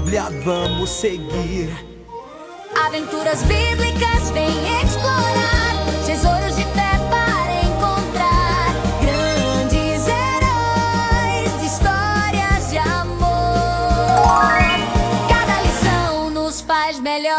Bíblia vamos seguir. Aventuras bíblicas, vem explorar. Tesouros de fé para encontrar. Grandes heróis de histórias de amor. Cada lição nos faz melhor.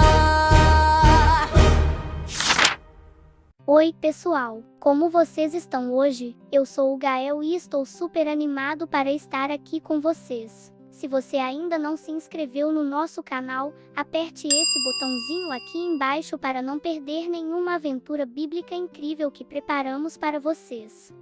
Oi, pessoal! Como vocês estão hoje? Eu sou o Gael e estou super animado para estar aqui com vocês. Se você ainda não se inscreveu no nosso canal, aperte esse botãozinho aqui embaixo para não perder nenhuma aventura bíblica incrível que preparamos para vocês.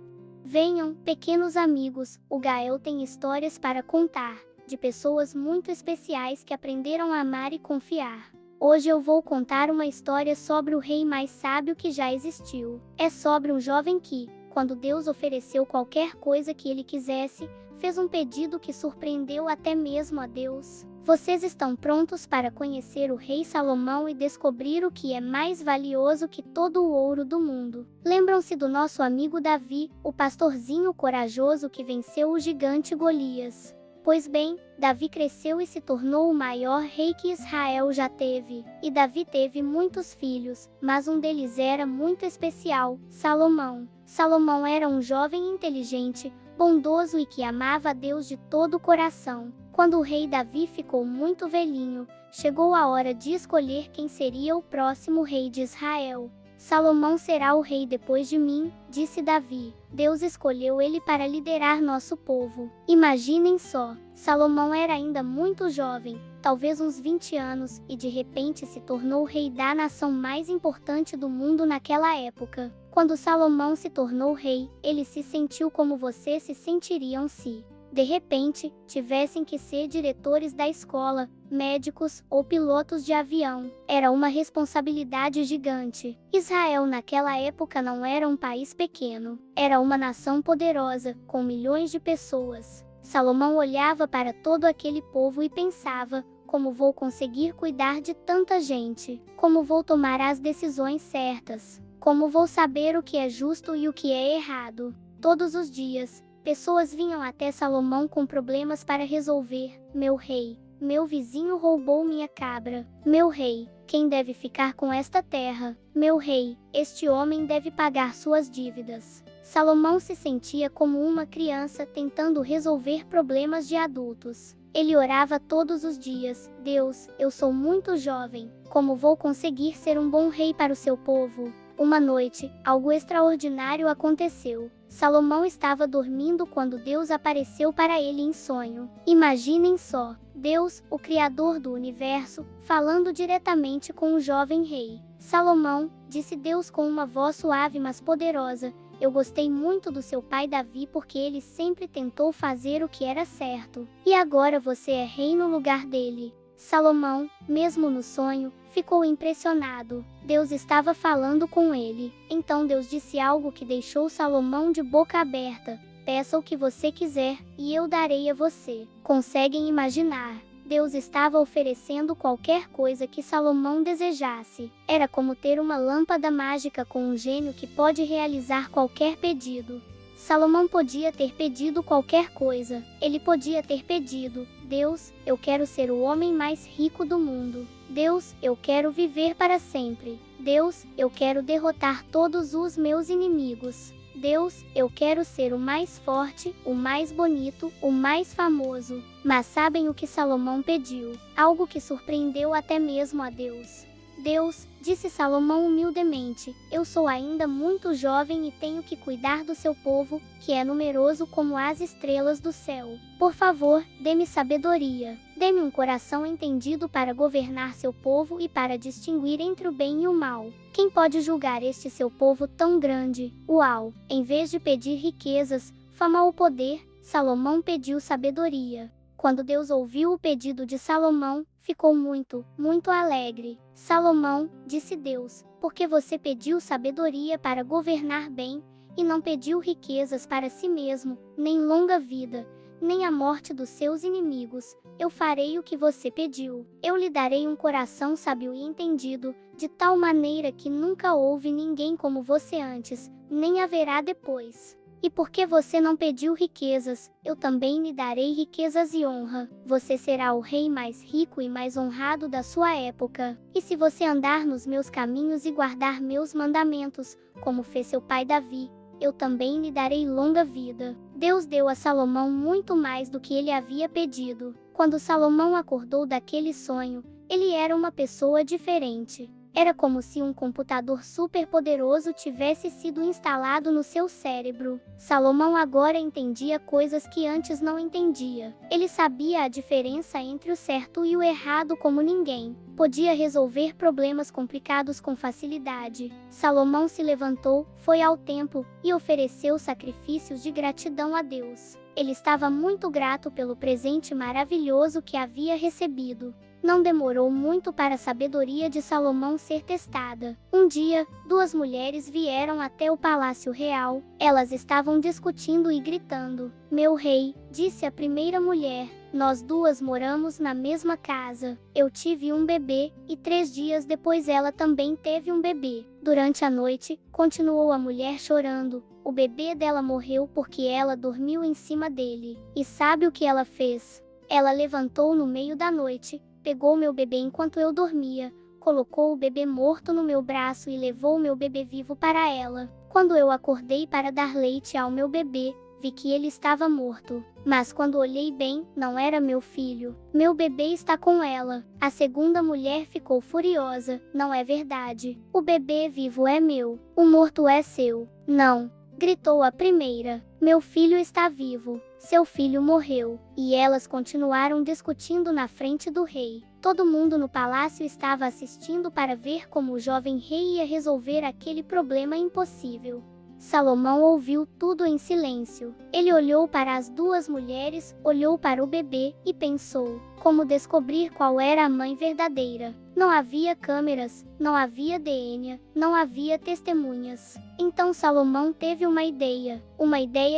Venham, pequenos amigos, o Gael tem histórias para contar, de pessoas muito especiais que aprenderam a amar e confiar. Hoje eu vou contar uma história sobre o rei mais sábio que já existiu. É sobre um jovem que, quando Deus ofereceu qualquer coisa que ele quisesse, fez um pedido que surpreendeu até mesmo a Deus. Vocês estão prontos para conhecer o rei Salomão e descobrir o que é mais valioso que todo o ouro do mundo? Lembram-se do nosso amigo Davi, o pastorzinho corajoso que venceu o gigante Golias? Pois bem, Davi cresceu e se tornou o maior rei que Israel já teve. E Davi teve muitos filhos, mas um deles era muito especial, Salomão. Salomão era um jovem inteligente, bondoso e que amava a Deus de todo o coração. Quando o rei Davi ficou muito velhinho, chegou a hora de escolher quem seria o próximo rei de Israel. Salomão será o rei depois de mim, disse Davi. Deus escolheu ele para liderar nosso povo. Imaginem só, Salomão era ainda muito jovem, talvez uns 20 anos, e de repente se tornou o rei da nação mais importante do mundo naquela época. Quando Salomão se tornou rei, ele se sentiu como vocês se sentiriam se, de repente, tivessem que ser diretores da escola, médicos ou pilotos de avião. Era uma responsabilidade gigante. Israel naquela época não era um país pequeno. Era uma nação poderosa, com milhões de pessoas. Salomão olhava para todo aquele povo e pensava: como vou conseguir cuidar de tanta gente? Como vou tomar as decisões certas? Como vou saber o que é justo e o que é errado? Todos os dias, pessoas vinham até Salomão com problemas para resolver. Meu rei, meu vizinho roubou minha cabra. Meu rei, quem deve ficar com esta terra? Meu rei, este homem deve pagar suas dívidas. Salomão se sentia como uma criança tentando resolver problemas de adultos. Ele orava todos os dias: Deus, eu sou muito jovem. Como vou conseguir ser um bom rei para o seu povo? Uma noite, algo extraordinário aconteceu. Salomão estava dormindo quando Deus apareceu para ele em sonho. Imaginem só, Deus, o Criador do universo, falando diretamente com o jovem rei. Salomão, disse Deus com uma voz suave mas poderosa, eu gostei muito do seu pai Davi porque ele sempre tentou fazer o que era certo. E agora você é rei no lugar dele. Salomão, mesmo no sonho, ficou impressionado. Deus estava falando com ele. Então Deus disse algo que deixou Salomão de boca aberta: peça o que você quiser, e eu darei a você. Conseguem imaginar? Deus estava oferecendo qualquer coisa que Salomão desejasse. Era como ter uma lâmpada mágica com um gênio que pode realizar qualquer pedido. Salomão podia ter pedido qualquer coisa. Ele podia ter pedido: Deus, eu quero ser o homem mais rico do mundo. Deus, eu quero viver para sempre. Deus, eu quero derrotar todos os meus inimigos. Deus, eu quero ser o mais forte, o mais bonito, o mais famoso. Mas sabem o que Salomão pediu? Algo que surpreendeu até mesmo a Deus. Deus, disse Salomão humildemente, eu sou ainda muito jovem e tenho que cuidar do seu povo, que é numeroso como as estrelas do céu. Por favor, dê-me sabedoria. Dê-me um coração entendido para governar seu povo e para distinguir entre o bem e o mal. Quem pode julgar este seu povo tão grande? Uau! Em vez de pedir riquezas, fama ou poder, Salomão pediu sabedoria. Quando Deus ouviu o pedido de Salomão, ficou muito, muito alegre. Salomão, disse Deus, porque você pediu sabedoria para governar bem, e não pediu riquezas para si mesmo, nem longa vida, nem a morte dos seus inimigos, eu farei o que você pediu. Eu lhe darei um coração sábio e entendido, de tal maneira que nunca houve ninguém como você antes, nem haverá depois. E porque você não pediu riquezas, eu também lhe darei riquezas e honra. Você será o rei mais rico e mais honrado da sua época. E se você andar nos meus caminhos e guardar meus mandamentos, como fez seu pai Davi, eu também lhe darei longa vida. Deus deu a Salomão muito mais do que ele havia pedido. Quando Salomão acordou daquele sonho, ele era uma pessoa diferente. Era como se um computador superpoderoso tivesse sido instalado no seu cérebro. Salomão agora entendia coisas que antes não entendia. Ele sabia a diferença entre o certo e o errado como ninguém. Podia resolver problemas complicados com facilidade. Salomão se levantou, foi ao templo e ofereceu sacrifícios de gratidão a Deus. Ele estava muito grato pelo presente maravilhoso que havia recebido. Não demorou muito para a sabedoria de Salomão ser testada. Um dia, duas mulheres vieram até o palácio real. Elas estavam discutindo e gritando. "Meu rei", disse a primeira mulher, "nós duas moramos na mesma casa. Eu tive um bebê, e 3 dias depois ela também teve um bebê. Durante a noite", continuou a mulher chorando, "o bebê dela morreu porque ela dormiu em cima dele. E sabe o que ela fez? Ela levantou no meio da noite, pegou meu bebê enquanto eu dormia, colocou o bebê morto no meu braço e levou meu bebê vivo para ela. Quando eu acordei para dar leite ao meu bebê, vi que ele estava morto. Mas quando olhei bem, não era meu filho. Meu bebê está com ela." A segunda mulher ficou furiosa. "Não é verdade. O bebê vivo é meu. O morto é seu." "Não", gritou a primeira. "Meu filho está vivo. Seu filho morreu." E elas continuaram discutindo na frente do rei. Todo mundo no palácio estava assistindo para ver como o jovem rei ia resolver aquele problema impossível. Salomão ouviu tudo em silêncio. Ele olhou para as duas mulheres, olhou para o bebê e pensou: como descobrir qual era a mãe verdadeira? Não havia câmeras, não havia DNA, não havia testemunhas. Então Salomão teve uma ideia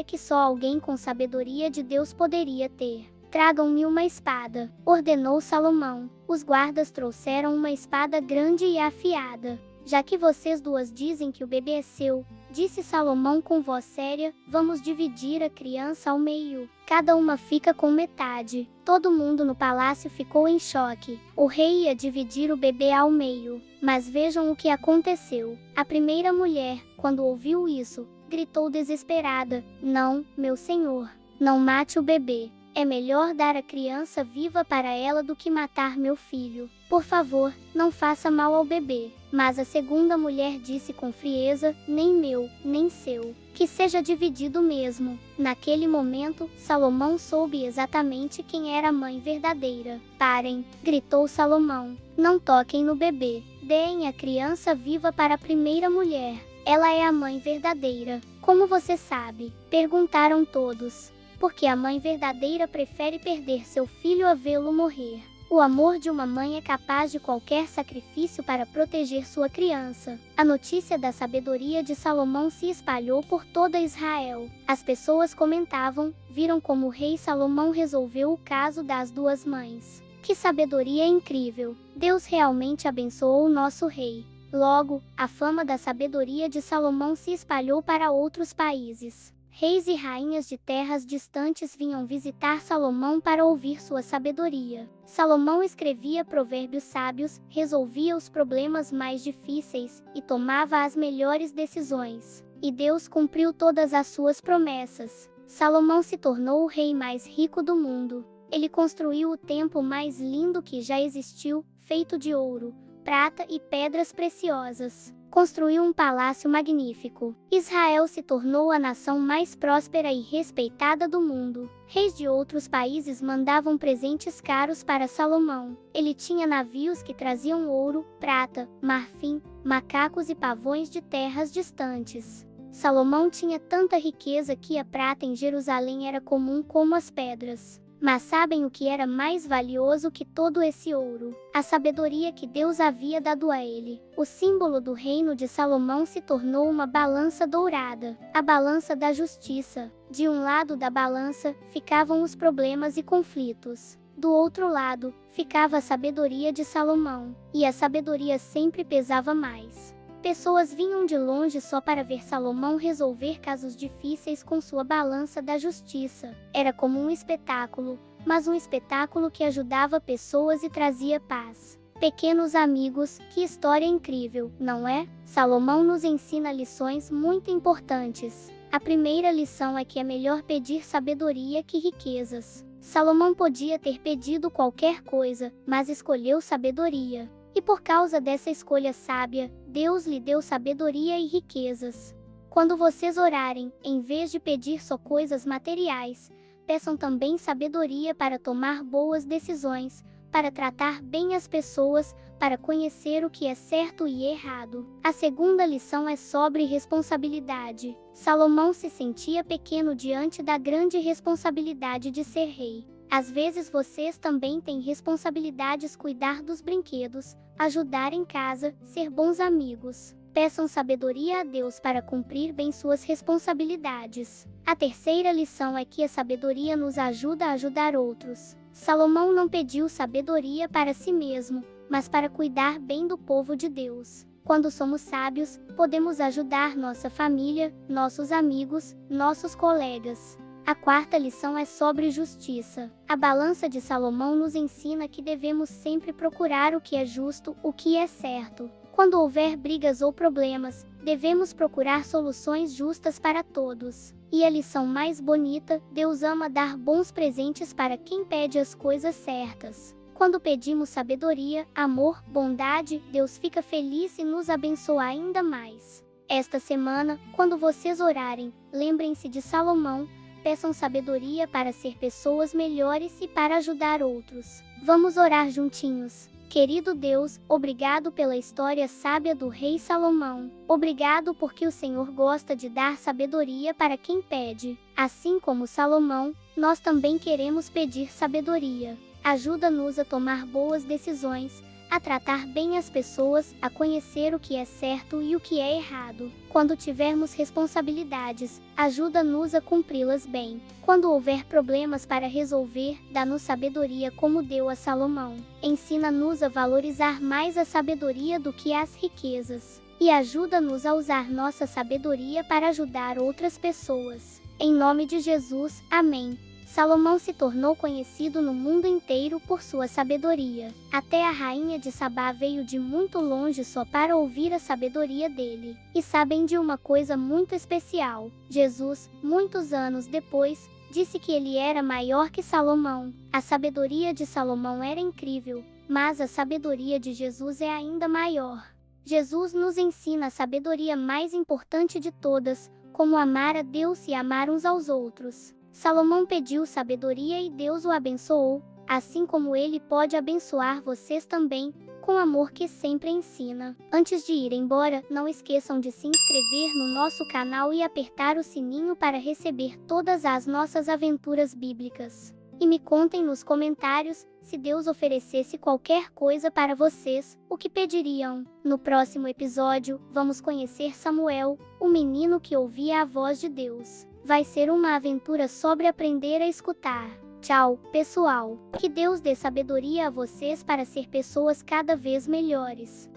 que só alguém com sabedoria de Deus poderia ter. "Tragam-me uma espada", ordenou Salomão. Os guardas trouxeram uma espada grande e afiada. "Já que vocês duas dizem que o bebê é seu", disse Salomão com voz séria, "vamos dividir a criança ao meio. Cada uma fica com metade." Todo mundo no palácio ficou em choque. O rei ia dividir o bebê ao meio. Mas vejam o que aconteceu. A primeira mulher, quando ouviu isso, gritou desesperada: "Não, meu senhor, não mate o bebê. É melhor dar a criança viva para ela do que matar meu filho. Por favor, não faça mal ao bebê." Mas a segunda mulher disse com frieza: "Nem meu, nem seu. Que seja dividido mesmo." Naquele momento, Salomão soube exatamente quem era a mãe verdadeira. "Parem!" gritou Salomão. "Não toquem no bebê. Deem a criança viva para a primeira mulher. Ela é a mãe verdadeira." "Como você sabe?" perguntaram todos. "Porque a mãe verdadeira prefere perder seu filho a vê-lo morrer." O amor de uma mãe é capaz de qualquer sacrifício para proteger sua criança. A notícia da sabedoria de Salomão se espalhou por toda Israel. As pessoas comentavam: "Viram como o rei Salomão resolveu o caso das duas mães? Que sabedoria incrível! Deus realmente abençoou o nosso rei." Logo, a fama da sabedoria de Salomão se espalhou para outros países. Reis e rainhas de terras distantes vinham visitar Salomão para ouvir sua sabedoria. Salomão escrevia provérbios sábios, resolvia os problemas mais difíceis e tomava as melhores decisões. E Deus cumpriu todas as suas promessas. Salomão se tornou o rei mais rico do mundo. Ele construiu o templo mais lindo que já existiu, feito de ouro, prata e pedras preciosas. Construiu um palácio magnífico. Israel se tornou a nação mais próspera e respeitada do mundo. Reis de outros países mandavam presentes caros para Salomão. Ele tinha navios que traziam ouro, prata, marfim, macacos e pavões de terras distantes. Salomão tinha tanta riqueza que a prata em Jerusalém era comum como as pedras. Mas sabem o que era mais valioso que todo esse ouro? A sabedoria que Deus havia dado a ele. O símbolo do reino de Salomão se tornou uma balança dourada, a balança da justiça. De um lado da balança, ficavam os problemas e conflitos. Do outro lado, ficava a sabedoria de Salomão. E a sabedoria sempre pesava mais. Pessoas vinham de longe só para ver Salomão resolver casos difíceis com sua balança da justiça. Era como um espetáculo, mas um espetáculo que ajudava pessoas e trazia paz. Pequenos amigos, que história incrível, não é? Salomão nos ensina lições muito importantes. A primeira lição é que é melhor pedir sabedoria que riquezas. Salomão podia ter pedido qualquer coisa, mas escolheu sabedoria. E por causa dessa escolha sábia, Deus lhe deu sabedoria e riquezas. Quando vocês orarem, em vez de pedir só coisas materiais, peçam também sabedoria para tomar boas decisões, para tratar bem as pessoas, para conhecer o que é certo e errado. A segunda lição é sobre responsabilidade. Salomão se sentia pequeno diante da grande responsabilidade de ser rei. Às vezes vocês também têm responsabilidades: cuidar dos brinquedos, ajudar em casa, ser bons amigos. Peçam sabedoria a Deus para cumprir bem suas responsabilidades. A terceira lição é que a sabedoria nos ajuda a ajudar outros. Salomão não pediu sabedoria para si mesmo, mas para cuidar bem do povo de Deus. Quando somos sábios, podemos ajudar nossa família, nossos amigos, nossos colegas. A quarta lição é sobre justiça. A balança de Salomão nos ensina que devemos sempre procurar o que é justo, o que é certo. Quando houver brigas ou problemas, devemos procurar soluções justas para todos. E a lição mais bonita: Deus ama dar bons presentes para quem pede as coisas certas. Quando pedimos sabedoria, amor, bondade, Deus fica feliz e nos abençoa ainda mais. Esta semana, quando vocês orarem, lembrem-se de Salomão. Peçam sabedoria para ser pessoas melhores e para ajudar outros. Vamos orar juntinhos. Querido Deus, obrigado pela história sábia do rei Salomão. Obrigado porque o Senhor gosta de dar sabedoria para quem pede. Assim como Salomão, nós também queremos pedir sabedoria. Ajuda-nos a tomar boas decisões, a tratar bem as pessoas, a conhecer o que é certo e o que é errado. Quando tivermos responsabilidades, ajuda-nos a cumpri-las bem. Quando houver problemas para resolver, dá-nos sabedoria como deu a Salomão. Ensina-nos a valorizar mais a sabedoria do que as riquezas. E ajuda-nos a usar nossa sabedoria para ajudar outras pessoas. Em nome de Jesus, amém. Salomão se tornou conhecido no mundo inteiro por sua sabedoria. Até a rainha de Sabá veio de muito longe só para ouvir a sabedoria dele. E sabem de uma coisa muito especial? Jesus, muitos anos depois, disse que ele era maior que Salomão. A sabedoria de Salomão era incrível, mas a sabedoria de Jesus é ainda maior. Jesus nos ensina a sabedoria mais importante de todas, como amar a Deus e amar uns aos outros. Salomão pediu sabedoria e Deus o abençoou, assim como ele pode abençoar vocês também, com amor que sempre ensina. Antes de ir embora, não esqueçam de se inscrever no nosso canal e apertar o sininho para receber todas as nossas aventuras bíblicas. E me contem nos comentários, se Deus oferecesse qualquer coisa para vocês, o que pediriam? No próximo episódio, vamos conhecer Samuel, o menino que ouvia a voz de Deus. Vai ser uma aventura sobre aprender a escutar. Tchau, pessoal. Que Deus dê sabedoria a vocês para ser pessoas cada vez melhores.